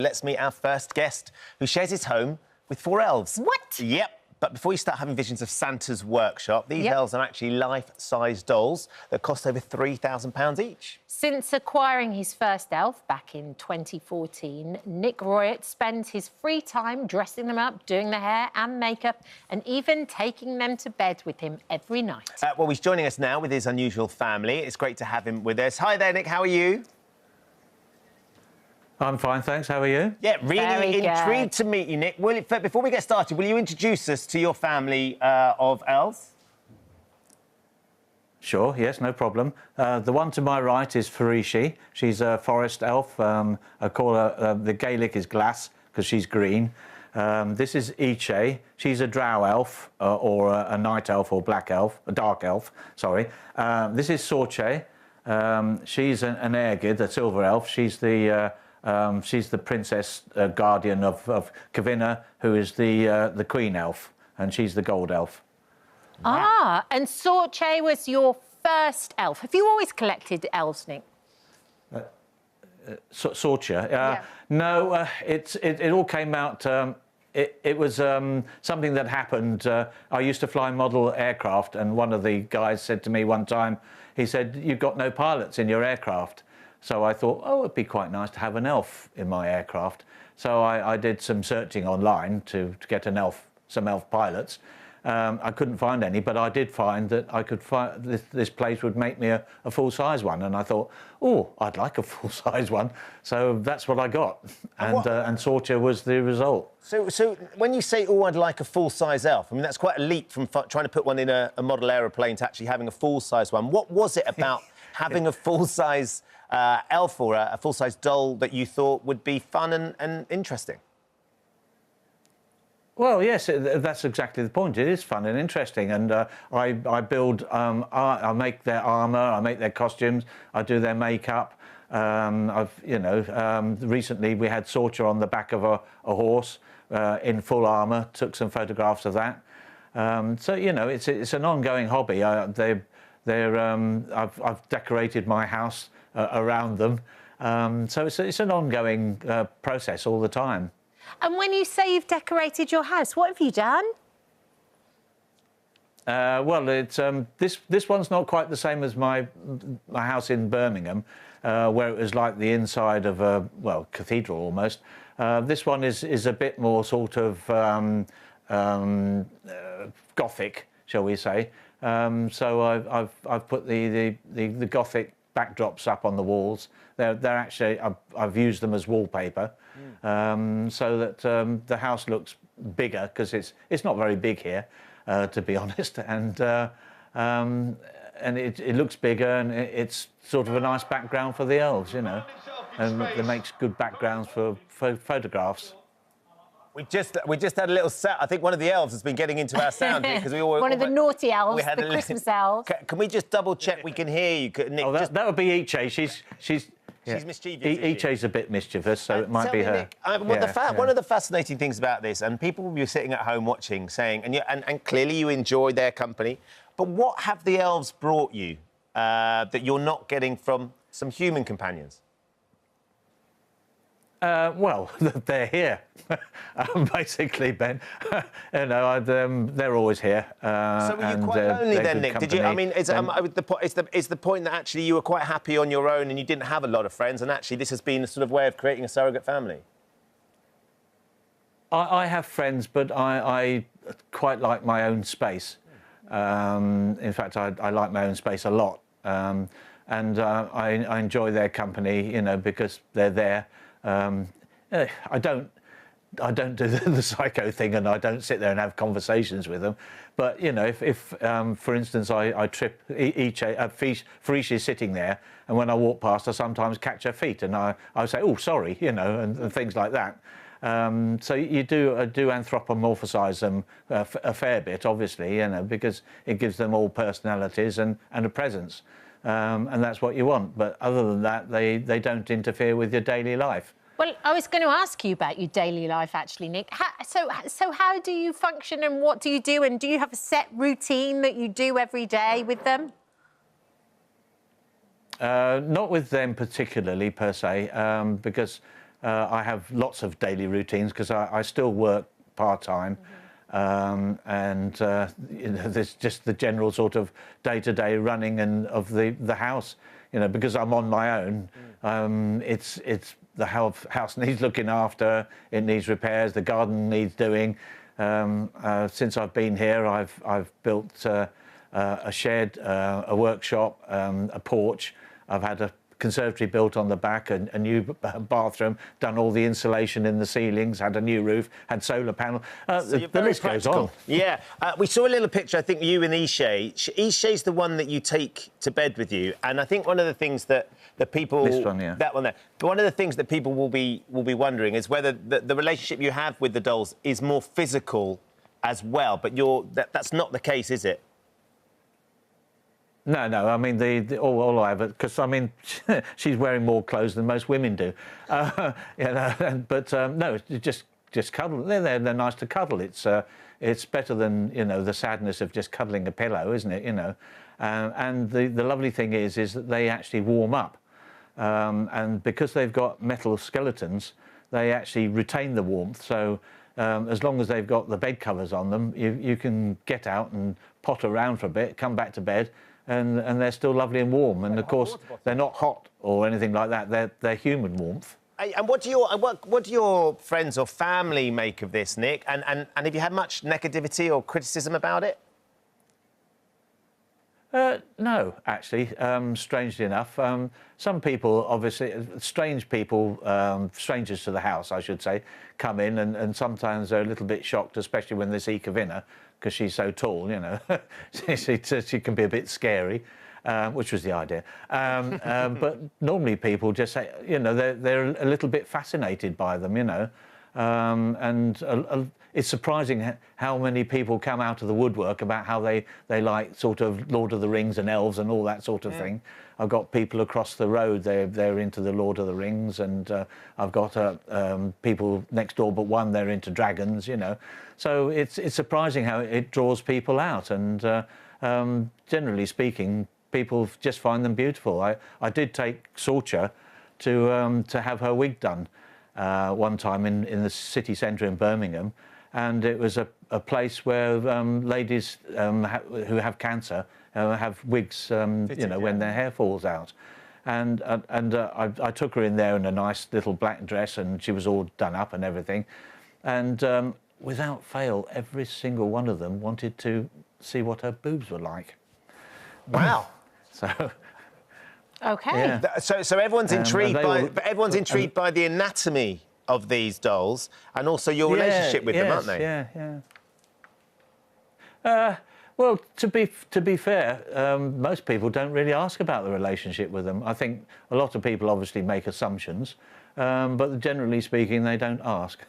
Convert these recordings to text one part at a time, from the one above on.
Let's meet our first guest, who shares his home with 4 elves. What? Yep. But before you start having visions of Santa's workshop, these elves are actually life-size dolls that cost over £3,000 each. Since acquiring his first elf back in 2014, Nick Rawet spends his free time dressing them up, doing their hair and makeup, and even taking them to bed with him every night. Well, he's joining us now with his unusual family. It's great to have him with us. Hi there, Nick. How are you? I'm fine, thanks. How are you? Yeah, really intrigued to meet you, Nick. Before we get started, will you introduce us to your family of elves? Sure, yes, no problem. The one to my right is Farishi. She's a forest elf. I call her, the Gaelic is Glass, because she's green. This is Iche. She's a drow elf, or a night elf, or black elf, a dark elf, sorry. This is Sorche. She's an Airgid, a silver elf. She's the princess guardian of Kavina, who is the queen elf, and she's the gold elf. Ah, and Sorche was your first elf. Have you always collected elves, Nick? Sorche? Yeah. No, it all came out... It was something that happened. I used to fly model aircraft, and one of the guys said to me one time, he said, "You've got no pilots in your aircraft." So I thought, oh, it'd be quite nice to have an elf in my aircraft. So I did some searching online to get some elf pilots. I couldn't find any, but I did find that I could find this place would make me a full-size one, and I thought, oh, I'd like a full-size one. So that's what I got, and Sorcha was the result. So when you say, oh, I'd like a full-size elf, I mean, that's quite a leap from trying to put one in a model aeroplane to actually having a full-size one. What was it about having a full-size elf or a full-size doll that you thought would be fun and interesting? Well, yes, that's exactly the point. It is fun and interesting, and I build, I make their armour, I make their costumes, I do their makeup. Recently we had Sorcha on the back of a horse in full armour. Took some photographs of that. So it's an ongoing hobby. I've decorated my house around them, so it's an ongoing process all the time. And when you say you've decorated your house, what have you done? Well, it's this one's not quite the same as my house in Birmingham, where it was like the inside of a cathedral almost. This one is a bit more sort of Gothic, shall we say? So I've put the Gothic backdrops up on the walls. They're actually I've used them as wallpaper, so that the house looks bigger, because it's not very big here, to be honest, and it looks bigger, and it's sort of a nice background for the elves, and it makes good backgrounds for photographs. We just had a little set. I think one of the elves has been getting into our sound here, because we all... One of the naughty elves, the Christmas elves. Can we just double-check we can hear you, Nick? Oh, that would be Iche. She's mischievous. Iche's a bit mischievous, so it might be her. Nick, one of the fascinating things about this, and people will be sitting at home watching, saying, and clearly you enjoy their company, but what have the elves brought you that you're not getting from some human companions? Well, they're here, basically, Ben. They're always here. So were you quite lonely then, Nick? Did you? I mean, is the point that actually you were quite happy on your own and you didn't have a lot of friends, and actually this has been a sort of way of creating a surrogate family? I have friends, but I quite like my own space. In fact, I like my own space a lot, and I enjoy their company, because they're there. I don't do the psycho thing, and I don't sit there and have conversations with them. But if for instance I trip Farishi is sitting there, and when I walk past, I sometimes catch her feet, and I say, "Oh, sorry," and things like that. So you do anthropomorphise them a fair bit, obviously, because it gives them all personalities and a presence. And that's what you want. But other than that, they don't interfere with your daily life. Well, I was going to ask you about your daily life, actually, Nick. So how do you function, and what do you do? And do you have a set routine that you do every day with them? Not with them particularly, per se, because I have lots of daily routines because I still work part-time. And you know, there's just the general sort of day-to-day running and of the house, you know, because I'm on my own. It's the house needs looking after, it needs repairs, the garden needs doing. Since I've been here, I've built a shed, a workshop, a porch. I've had a conservatory built on the back, a new bathroom, done all the insulation in the ceilings, had a new roof, had solar panel. So the list goes on. Yeah, we saw a little picture, I think, you and Ishay. Ishay's the one that you take to bed with you, and I think one of the things that the people... This one, yeah. That one there. But one of the things that people will be wondering is whether the relationship you have with the dolls is more physical as well, but that's not the case, is it? No, I mean, all I have, because, I mean, she's wearing more clothes than most women do. You know, but, no, just cuddle. They're nice to cuddle. It's better than, you know, the sadness of just cuddling a pillow, isn't it, you know? And the lovely thing is that they actually warm up. And because they've got metal skeletons, they actually retain the warmth. So as long as they've got the bed covers on them, you can get out and potter around for a bit, come back to bed, and they're still lovely and warm. And of course, they're not hot or anything like that. They're human warmth. And what do your friends or family make of this, Nick? And have you had much negativity or criticism about it? No, actually, strangely enough. Some people, obviously, strange people, strangers to the house, I should say, come in and sometimes they're a little bit shocked, especially when they see Kavina, because she's so tall, you know. she can be a bit scary, which was the idea. But normally people just say, you know, they're a little bit fascinated by them, you know. It's surprising how many people come out of the woodwork about how they like sort of Lord of the Rings and elves and all that sort of thing. I've got people across the road, they're into the Lord of the Rings, and I've got people next door but one, they're into dragons, you know. So it's surprising how it draws people out, and generally speaking, people just find them beautiful. I did take Sorcha to have her wig done one time in the city centre in Birmingham, and it was a place where ladies who have cancer have wigs, you know, when their hair falls out. And I took her in there in a nice little black dress, and she was all done up and everything. And without fail, every single one of them wanted to see what her boobs were like. Wow. So... OK. Yeah. So everyone's intrigued by the anatomy of these dolls and also your relationship with them, aren't they? Yeah. Well, to be fair, most people don't really ask about the relationship with them. I think a lot of people obviously make assumptions, but generally speaking, they don't ask.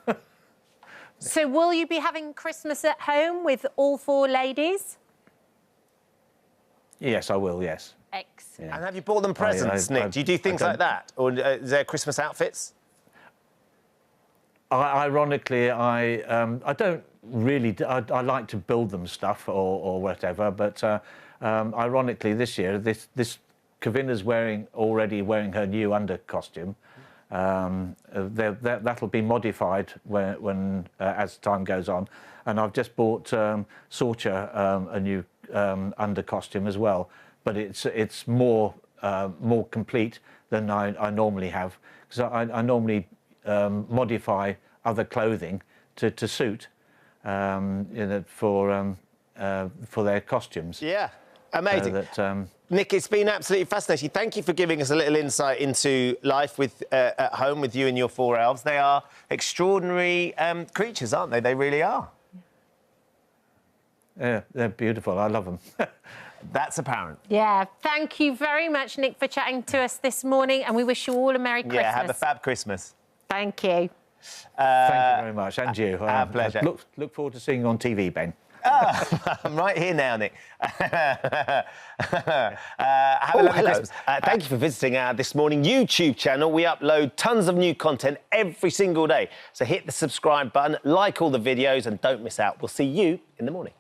So will you be having Christmas at home with all four ladies? Yes, I will, yes. Excellent. Yeah. And have you bought them presents, Nick? Do you do things like that? Or is there Christmas outfits? Ironically, I don't really... I like to build them stuff or whatever, but ironically this year, this Kavina's already wearing her new under costume. That'll be modified when as time goes on. And I've just bought Sorcha a new under costume as well. But it's more complete than I normally have, because I normally modify other clothing to suit, you know, for their costumes. Yeah, amazing. Nick, it's been absolutely fascinating. Thank you for giving us a little insight into life at home with you and your four elves. They are extraordinary creatures, aren't they? They really are. Yeah, they're beautiful. I love them. That's apparent. Yeah, thank you very much, Nick, for chatting to us this morning, and we wish you all a Merry Christmas. Yeah, have a fab Christmas. Thank you. Thank you very much, and you. Our pleasure. Look forward to seeing you on TV, Ben. I'm right here now, Nick. Have a lovely Christmas. Thank you for visiting our This Morning YouTube channel. We upload tons of new content every single day. So hit the subscribe button, like all the videos, and don't miss out. We'll see you in the morning.